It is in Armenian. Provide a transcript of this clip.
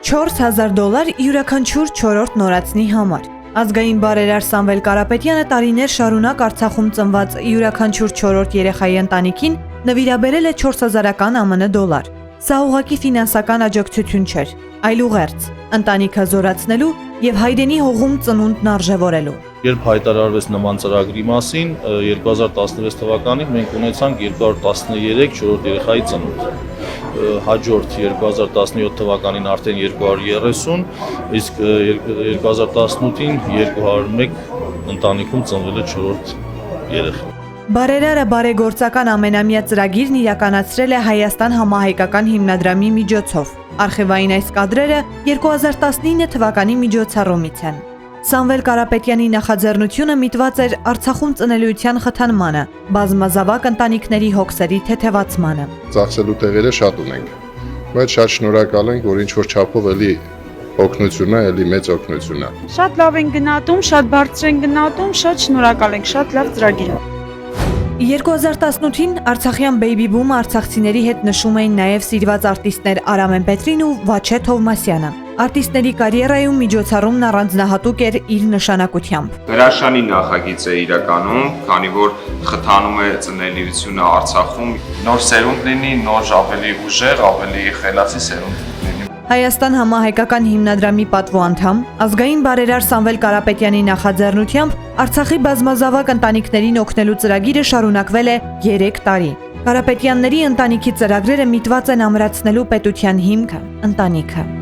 $4000 յուրաքանչյուր 4-րդ նորածնի համար։ Ազգային բարերար Սամվել Կարապետյանը տարիներ շարունակ Արցախում ծնված յուրաքանչյուր 4-րդ երեխայի ընտանիքին նվիրաբերել է $4000 ԱՄՆ։ Սա ուղղակի ֆինանսական աջակցություն չէր, այլ ուղերձ, ընտանիքը զորացնելու եւ հայրենի հողում ծնունդն արժեվորելու։ Երբ հայտարարվեց նման ծրագրի մասին, 2016 թվականին մենք ունեցանք 213 4-րդ երեխայի ծնունդ։ Հաջորդ 2017 թվականին արդեն 230, իսկ 2018-ին 201 ընտանիքում ծնվել է 4-րդ երեխա։ Բարերարը բարեգործական ամենամյա ծրագիրն իրականացրել է Հայաստան համահայկական հիմնադրամի միջոցով։ Արխիվային այս կադրերը 2019 թվականի միջոցառումից են։ Սամվել Կարապետյանի նախաձեռնությունը միտված էր Արցախում ծնելիության խթանմանը, բազմազավակ ընտանիքների հոգսերի թեթևացմանը։ Ծախսելու տեղերը շատ ունենք, բայց շատ շնորհակալ ենք, որ ինչ որ չափով էլի օգնությունը, էլի մեծ օգնություն է։ Շատ լավ են գնահատում, շատ բարձր են գնահատում, շատ շնորհակալ ենք, շատ լավ ծրագիր է։ 2018-ին Արցախյան Baby Boom-ը արցախցիների հետ նշում էին նաև սիրված արտիստներ Արամեն Պետրին ու Վաչե Թովմասյանը։ Արտիստների կարիերայում միջոցառումն առանձնահատուկ էր իր նշանակությամբ։ Հրաշալի նախագիծ է իրականում, քանի որ խթանում է ծնելիությունը Արցախում, նոր սերունդ լինի, նոր ավելի ուժեղ, ավելի խելացի սերունդ լինի։ Հայաստան համահայկական հիմնադրամի պատվո անդամ, ազգային բարերար Սամվել Կարապետյանի նախաձեռնությամբ Արցախի բազմազավակ ընտանիքներին օգնելու ծրագիրը շարունակվել է 3 տարի։ Կարապետյանների ընտանիքի ծրագրերը միտված են ամրացնելու պետության հիմքը, ընտանիքը։